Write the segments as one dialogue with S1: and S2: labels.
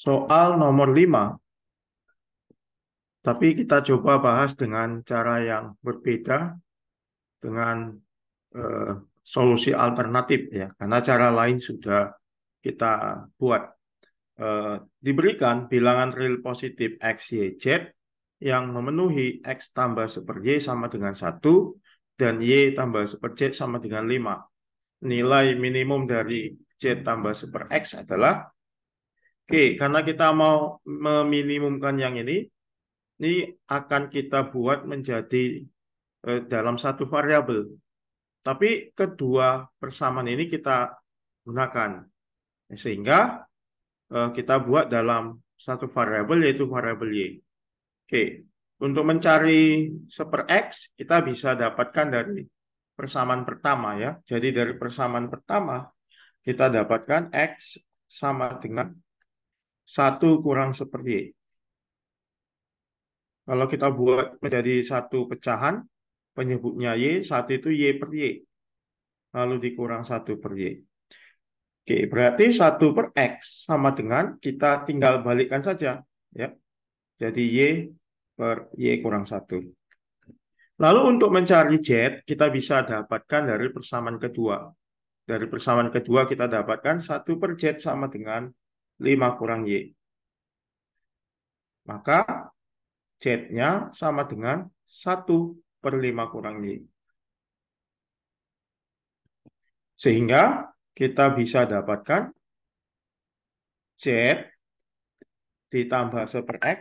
S1: Soal nomor 5, tapi kita coba bahas dengan cara yang berbeda dengan eh, solusi alternatif ya, karena cara lain sudah kita buat. Eh, Diberikan bilangan real positif X, Y, Z yang memenuhi X tambah 1/Y sama dengan 1 dan Y tambah 1/Z sama dengan 5. Nilai minimum dari Z tambah 1/X adalah, oke, karena kita mau meminimumkan yang ini akan kita buat menjadi dalam satu variabel. Tapi kedua persamaan ini kita gunakan. Sehingga kita buat dalam satu variabel yaitu variabel Y. Oke, untuk mencari 1/X kita bisa dapatkan dari persamaan pertama ya. Jadi dari persamaan pertama kita dapatkan X sama dengan 1 kurang 1/Y. Kalau kita buat menjadi satu pecahan, penyebutnya Y, satu itu Y per Y, lalu dikurang 1/Y. Oke, berarti 1/X sama dengan kita tinggal balikkan saja. Ya. Jadi Y per Y kurang 1. Lalu untuk mencari Z, kita bisa dapatkan dari persamaan kedua. Dari persamaan kedua kita dapatkan 1/Z sama dengan 5 kurang Y. Maka Z-nya sama dengan 1/5 kurang Y. Sehingga kita bisa dapatkan Z ditambah 1/X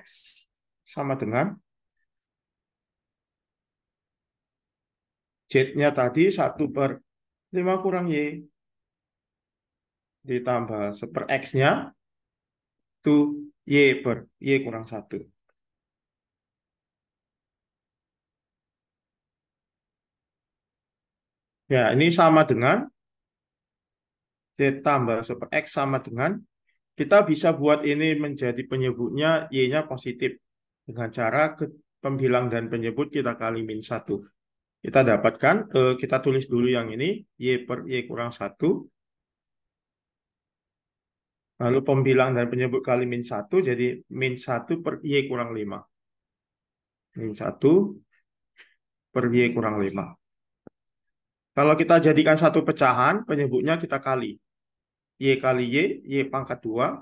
S1: sama dengan Z-nya tadi 1/5 kurang Y. Ditambah 1/X-nya itu Y per Y kurang 1. Ya, ini sama dengan Z tambah 1/X sama dengan, kita bisa buat ini menjadi penyebutnya Y-nya positif. Dengan cara pembilang dan penyebut kita kali min 1. Kita dapatkan, kita tulis dulu yang ini, Y per Y kurang 1. Lalu pembilang dan penyebut kali min 1, jadi min 1 per Y kurang 5. Min 1 per Y kurang 5. Kalau kita jadikan satu pecahan, penyebutnya kita kali. Y kali Y pangkat 2,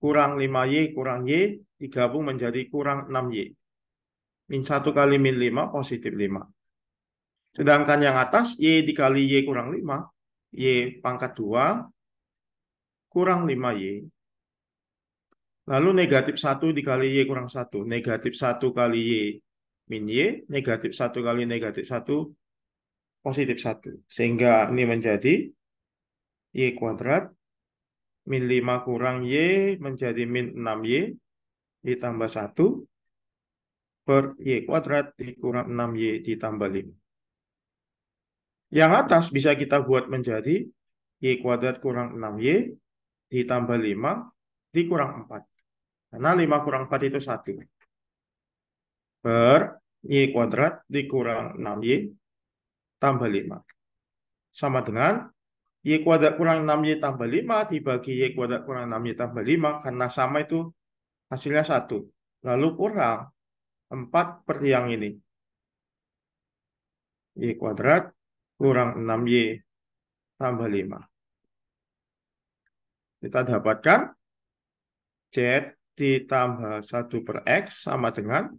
S1: kurang 5Y kurang Y, digabung menjadi kurang 6Y. Min 1 kali min 5, positif 5. Sedangkan yang atas, Y dikali Y kurang 5, Y pangkat 2, kurang 5Y. Lalu negatif 1 dikali Y kurang 1. Negatif 1 kali Y min Y, negatif 1 kali negatif 1, positif 1. Sehingga ini menjadi Y kuadrat, min 5 kurang Y menjadi min 6Y, ditambah 1 per Y kuadrat dikurang 6Y ditambah 5. Yang atas bisa kita buat menjadi Y kuadrat kurang 6Y ditambah 5 dikurang 4. Karena 5 kurang 4 itu 1. Per Y kuadrat dikurang 6Y tambah 5. Sama dengan Y kuadrat kurang 6Y tambah 5 dibagi Y kuadrat kurang 6Y tambah 5. Karena sama itu hasilnya 1. Lalu kurang 4 per yang ini. Y kuadrat kurang 6Y tambah 5. Kita dapatkan Z ditambah 1/X sama dengan,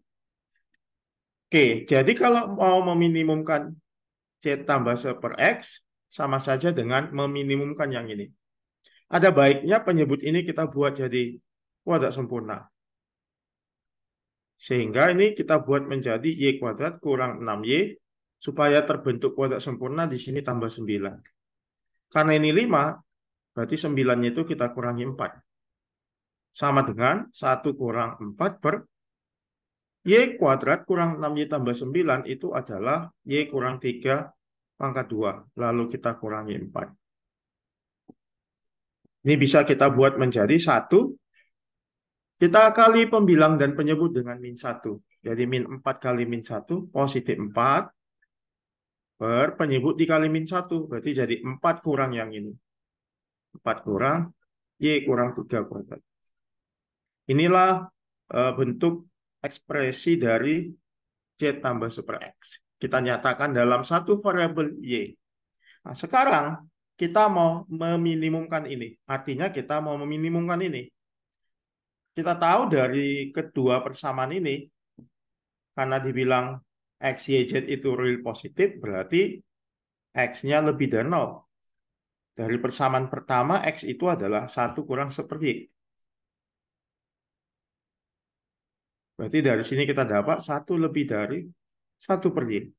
S1: oke, jadi kalau mau meminimumkan Z tambah 1/X sama saja dengan meminimumkan yang ini. Ada baiknya penyebut ini kita buat jadi kuadrat sempurna. Sehingga ini kita buat menjadi Y kuadrat kurang 6Y supaya terbentuk kuadrat sempurna di sini tambah 9. Karena ini 5, berarti 9 itu kita kurangi 4. Sama dengan 1 kurang 4 per Y kuadrat kurang 6Y tambah 9 itu adalah Y kurang 3 pangkat 2. Lalu kita kurangi 4. Ini bisa kita buat menjadi 1. Kita kali pembilang dan penyebut dengan min 1. Jadi min 4 kali min 1, positif 4. Per penyebut dikali min 1. Berarti jadi 4 kurang yang ini. 4 kurang Y kurang 3 kuadrat. Inilah bentuk ekspresi dari Z tambah super X. Kita nyatakan dalam satu variabel Y. Nah, sekarang kita mau meminimumkan ini. Artinya kita mau meminimumkan ini. Kita tahu dari kedua persamaan ini, karena dibilang X, Y, Z itu real positif, berarti X-nya lebih dari 0. Dari persamaan pertama, X itu adalah 1 kurang seperti. Berarti dari sini kita dapat 1 lebih dari 1/Y.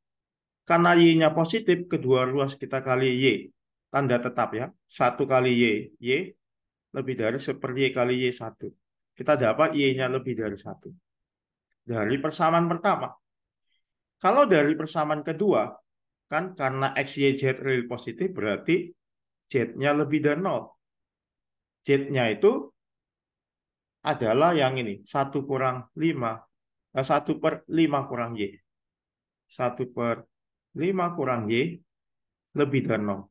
S1: Karena Y-nya positif, kedua ruas kita kali Y. Tanda tetap ya. 1 kali Y. Y lebih dari 1/Y kali Y1. Kita dapat Y-nya lebih dari 1. Dari persamaan pertama. Kalau dari persamaan kedua, kan karena X, Y, Z real positif, berarti Z-nya lebih dari 0. Z-nya itu adalah yang ini. 1/5 kurang Y. 1/5 kurang Y lebih dari 0.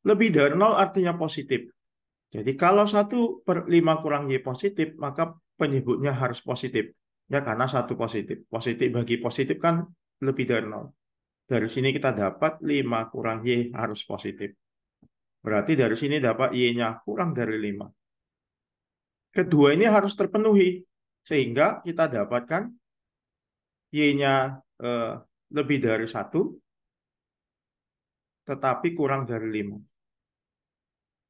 S1: Lebih dari 0 artinya positif. Jadi kalau 1/5 kurang Y positif, maka penyebutnya harus positif. Ya, karena 1 positif. Positif bagi positif kan lebih dari 0. Dari sini kita dapat 5 kurang Y harus positif. Berarti dari sini dapat Y-nya kurang dari 5. Kedua ini harus terpenuhi. Sehingga kita dapatkan Y-nya lebih dari 1, tetapi kurang dari 5.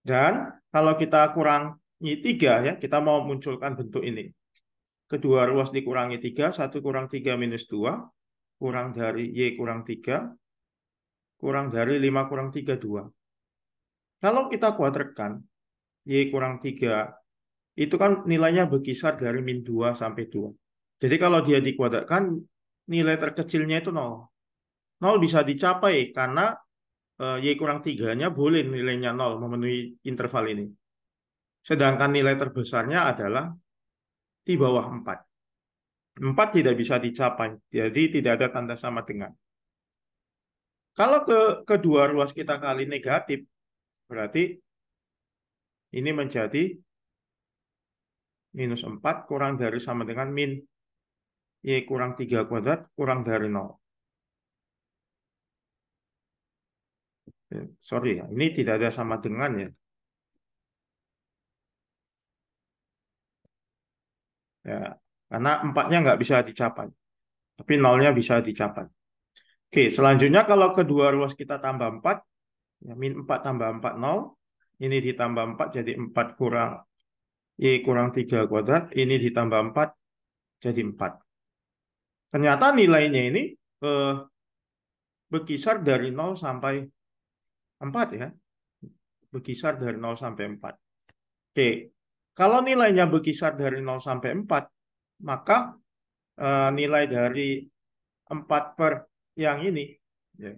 S1: Dan kalau kita kurangi 3, ya, kita mau munculkan bentuk ini. Kedua ruas dikurangi 3, 1 kurang 3 minus 2, kurang dari Y kurang 3, kurang dari 5 kurang 3, 2. Kalau kita kuadratkan, Y kurang 3, itu kan nilainya berkisar dari min 2 sampai 2. Jadi kalau dia dikuadratkan, nilai terkecilnya itu 0. 0 bisa dicapai karena Y kurang 3-nya boleh nilainya 0 memenuhi interval ini. Sedangkan nilai terbesarnya adalah di bawah 4. 4 tidak bisa dicapai, jadi tidak ada tanda sama dengan. Kalau kedua ruas kita kali negatif, berarti ini menjadi minus 4 kurang dari sama dengan min Y kurang 3 kuadrat kurang dari 0. Sorry ya, ini tidak ada sama dengan ya. Ya, karena 4-nya nggak bisa dicapai, tapi 0-nya bisa dicapai. Oke, selanjutnya kalau kedua ruas kita tambah 4, ya, min 4 tambah 4, 0. Ini ditambah 4 jadi 4 kurang Y kurang 3 kuadrat. Ini ditambah 4 jadi 4. Ternyata nilainya ini eh, berkisar dari 0 sampai 4 ya. Berkisar dari 0 sampai 4. Oke, kalau nilainya berkisar dari 0 sampai 4, maka nilai dari 4 per yang ini ya,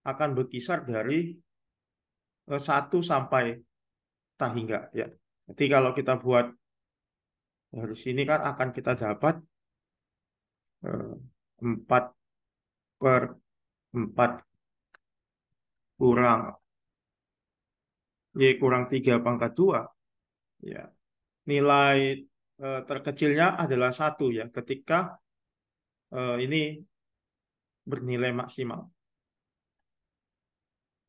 S1: akan berkisar dari 1 sampai tak hingga. Ya. Jadi kalau kita buat dari sini kan akan kita dapat 4 per 4 kurang Y kurang 3 pangkat 2. Ya. Nilai terkecilnya adalah 1 ya, ketika ini bernilai maksimal.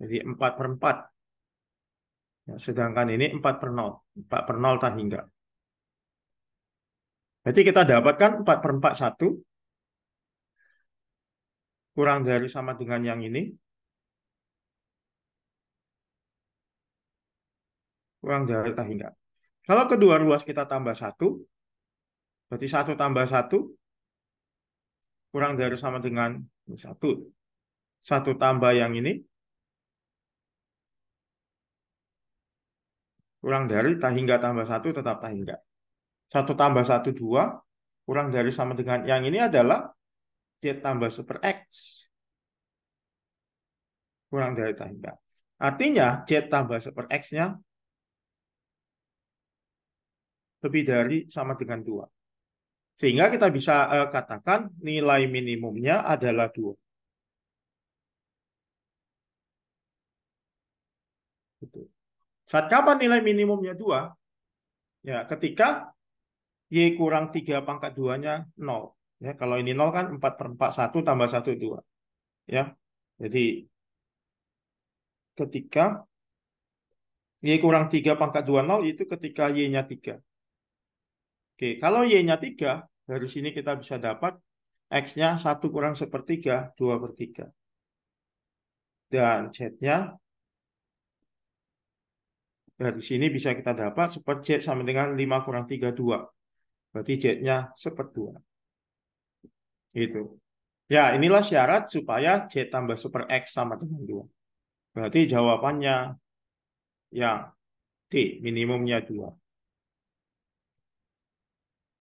S1: Jadi 4/4. Ya, sedangkan ini 4/0. 4/0 tak hingga. Jadi kita dapatkan 4/4 1 kurang dari sama dengan yang ini. Kurang dari tak hingga. Kalau kedua ruas kita tambah 1, berarti 1 tambah 1 kurang dari sama dengan 1. 1 tambah yang ini kurang dari tak hingga tambah 1 tetap tak hingga. 1 tambah 1, 2. Kurang dari sama dengan yang ini adalah Z tambah super X. Kurang dari tak hingga. Artinya Z tambah super X-nya lebih dari sama dengan 2. Sehingga kita bisa katakan nilai minimumnya adalah 2. Saat kapan nilai minimumnya 2? Ya, ketika Y kurang 3 pangkat 2-nya 0. Ya, kalau ini 0 kan 4 per 4, 1 tambah 1, 2. Ya, jadi ketika Y kurang 3 pangkat 2, 0 itu ketika Y-nya 3. Oke, kalau Y-nya 3, dari sini kita bisa dapat X-nya 1 kurang sepertiga, 2 per 3. Dan Z-nya dari sini bisa kita dapat Z sama dengan 5 kurang 3, 2. Berarti Z-nya seperdua. Gitu. Ya, inilah syarat supaya Z tambah super X sama dengan 2. Berarti jawabannya yang D, minimumnya 2.